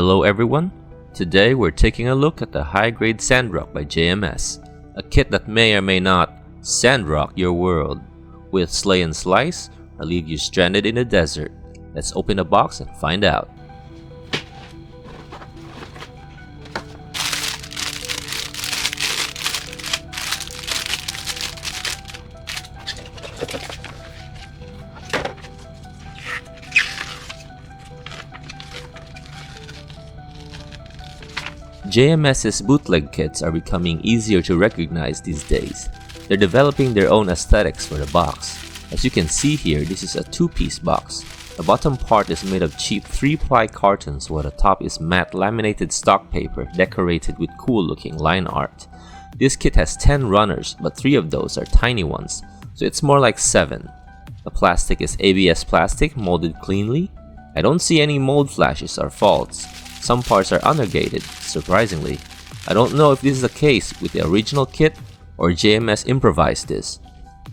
Hello everyone, today we're taking a look at the high-grade Sandrock by JMS, a kit that may or may not sandrock your world, with slay and slice or leave you stranded in the desert. Let's open the box and find out. JMS's bootleg kits are becoming easier to recognize these days. They're developing their own aesthetics for the box. As you can see here, this is a two-piece box. The bottom part is made of cheap 3-ply cartons while the top is matte laminated stock paper decorated with cool-looking line art. This kit has 10 runners, but 3 of those are tiny ones, so it's more like 7. The plastic is ABS plastic molded cleanly. I don't see any mold flashes or faults. Some parts are unagated, surprisingly. I don't know if this is the case with the original kit or JMS improvised this.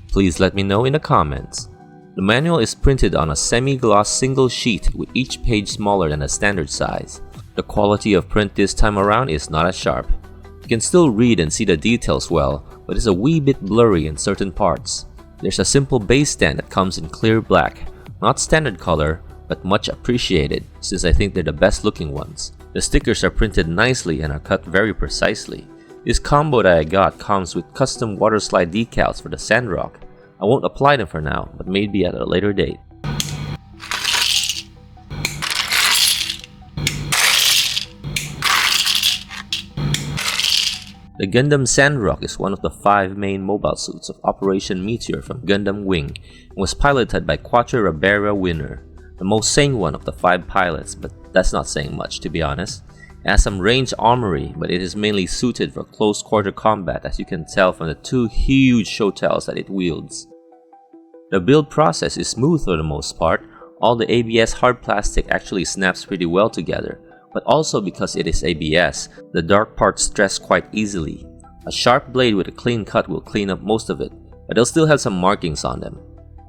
Please let me know in the comments. The manual is printed on a semi-gloss single sheet with each page smaller than the standard size. The quality of print this time around is not as sharp. You can still read and see the details well, but it's a wee bit blurry in certain parts. There's a simple base stand that comes in clear black, not standard color, but much appreciated since I think they're the best looking ones. The stickers are printed nicely and are cut very precisely. This combo that I got comes with custom water slide decals for the Sandrock. I won't apply them for now, but maybe at a later date. The Gundam Sandrock is one of the 5 main mobile suits of Operation Meteor from Gundam Wing and was piloted by Quattro Ribera winner, the most sane one of the 5 pilots, but that's not saying much to be honest. It has some range armory, but it is mainly suited for close quarter combat, as you can tell from the 2 huge shotels that it wields. The build process is smooth for the most part. All the ABS hard plastic actually snaps pretty well together, but also because it is ABS, the dark parts stress quite easily. A sharp blade with a clean cut will clean up most of it, but it'll still have some markings on them.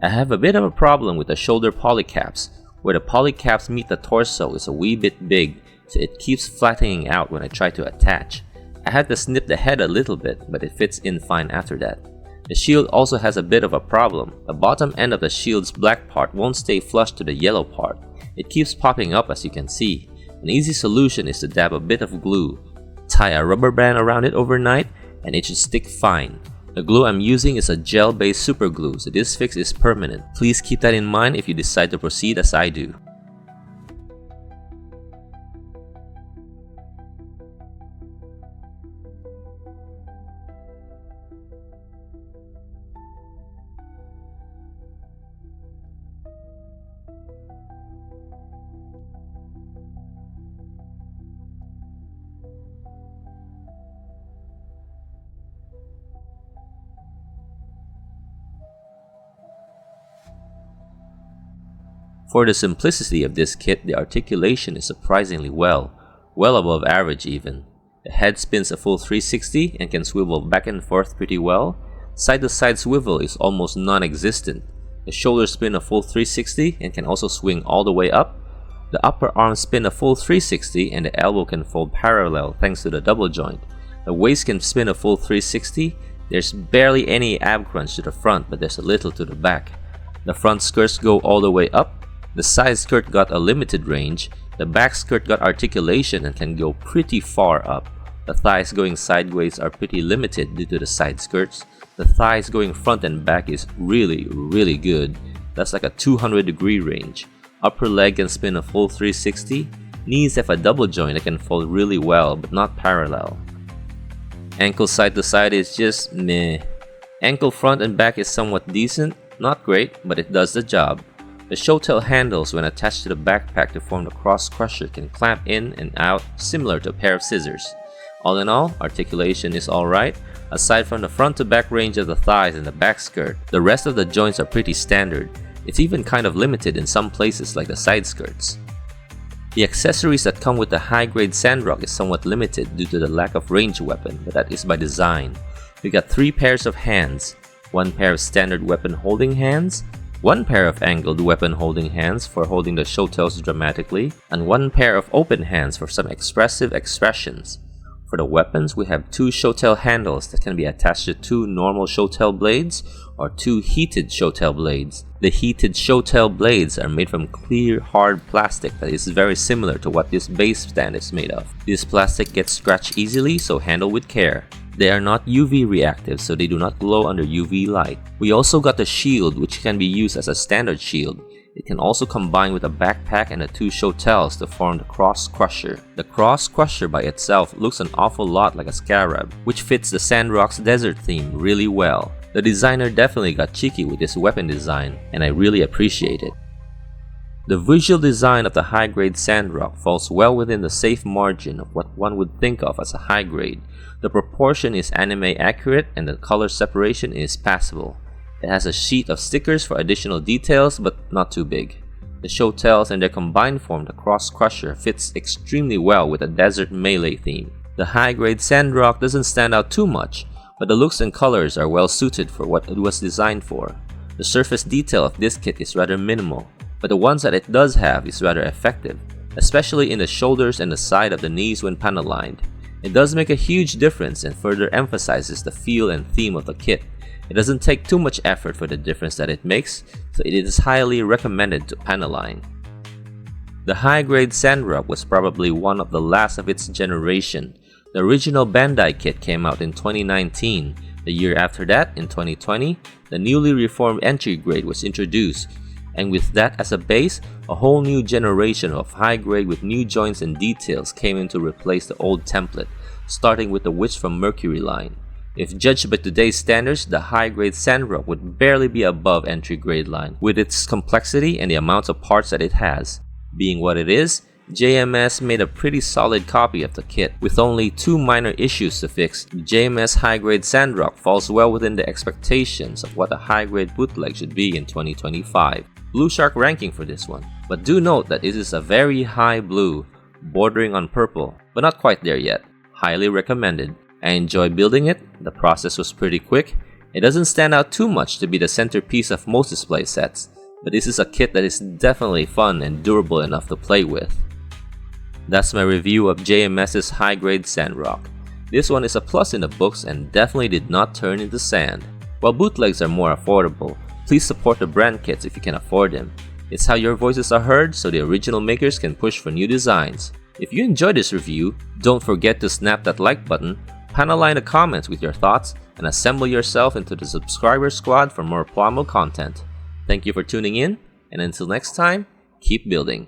I have a bit of a problem with the shoulder polycaps. Where the polycaps meet the torso is a wee bit big, so it keeps flattening out when I try to attach. I had to snip the head a little bit, but it fits in fine after that. The shield also has a bit of a problem. The bottom end of the shield's black part won't stay flush to the yellow part. It keeps popping up, as you can see. An easy solution is to dab a bit of glue, tie a rubber band around it overnight, and it should stick fine. The glue I'm using is a gel-based super glue, so this fix is permanent. Please keep that in mind if you decide to proceed as I do. For the simplicity of this kit, the articulation is surprisingly well above average even. The head spins a full 360 and can swivel back and forth pretty well. Side-to-side swivel is almost non-existent. The shoulders spin a full 360 and can also swing all the way up. The upper arms spin a full 360 and the elbow can fold parallel thanks to the double joint. The waist can spin a full 360. There's barely any ab crunch to the front, but there's a little to the back. The front skirts go all the way up. The side skirt got a limited range. The back skirt got articulation and can go pretty far up. The thighs going sideways are pretty limited due to the side skirts. The thighs going front and back is really good. That's like a 200-degree range. Upper leg can spin a full 360. Knees have a double joint that can fold really well but not parallel. Ankle side to side is just meh. Ankle front and back is somewhat decent, not great, but it does the job. The shotel handles when attached to the backpack to form the cross crusher can clamp in and out similar to a pair of scissors. All in all, articulation is alright. Aside from the front to back range of the thighs and the back skirt, the rest of the joints are pretty standard. It's even kind of limited in some places like the side skirts. The accessories that come with the high-grade Sandrock is somewhat limited due to the lack of range weapon, but that is by design. We got 3 pairs of hands, 1 pair of standard weapon holding hands, one pair of angled weapon holding hands for holding the showtails dramatically, and one pair of open hands for some expressive expressions. For the weapons, we have two showtail handles that can be attached to two normal showtail blades or two heated showtail blades. The heated showtail blades are made from clear, hard plastic that is very similar to what this base stand is made of. This plastic gets scratched easily, so handle with care. They are not UV reactive, so they do not glow under UV light. We also got the shield, which can be used as a standard shield. It can also combine with a backpack and the two showtails to form the Cross Crusher. The Cross Crusher by itself looks an awful lot like a scarab, which fits the Sandrock's desert theme really well. The designer definitely got cheeky with this weapon design, and I really appreciate it. The visual design of the high-grade Sandrock falls well within the safe margin of what one would think of as a high grade. The proportion is anime accurate and the color separation is passable. It has a sheet of stickers for additional details, but not too big. The showtails and their combined form, the Cross Crusher, fits extremely well with a desert melee theme. The high-grade Sandrock doesn't stand out too much, but the looks and colors are well suited for what it was designed for. The surface detail of this kit is rather minimal, but the ones that it does have is rather effective, especially in the shoulders and the side of the knees when panel lined. It does make a huge difference and further emphasizes the feel and theme of the kit. It doesn't take too much effort for the difference that it makes, so it is highly recommended to panel line. The high-grade Sandrock was probably one of the last of its generation. The original Bandai kit came out in 2019. The year after that, in 2020, the newly reformed entry grade was introduced, and with that as a base, a whole new generation of high grade with new joints and details came in to replace the old template, starting with the Witch from Mercury line. If judged by today's standards, the high-grade Sandrock would barely be above entry grade line, with its complexity and the amounts of parts that it has. Being what it is, JMS made a pretty solid copy of the kit. With only two minor issues to fix, the JMS high-grade Sandrock falls well within the expectations of what a high-grade bootleg should be in 2025. Blue Shark ranking for this one, but do note that it is a very high blue, bordering on purple, but not quite there yet. Highly recommended. I enjoyed building it, the process was pretty quick. It doesn't stand out too much to be the centerpiece of most display sets, but this is a kit that is definitely fun and durable enough to play with. That's my review of JMS's high-grade Sandrock. This one is a plus in the books and definitely did not turn into sand. While bootlegs are more affordable, please support the brand kits if you can afford them. It's how your voices are heard, so the original makers can push for new designs. If you enjoyed this review, don't forget to snap that like button, panel line the comments with your thoughts, and assemble yourself into the subscriber squad for more Plamo content. Thank you for tuning in, and until next time, keep building.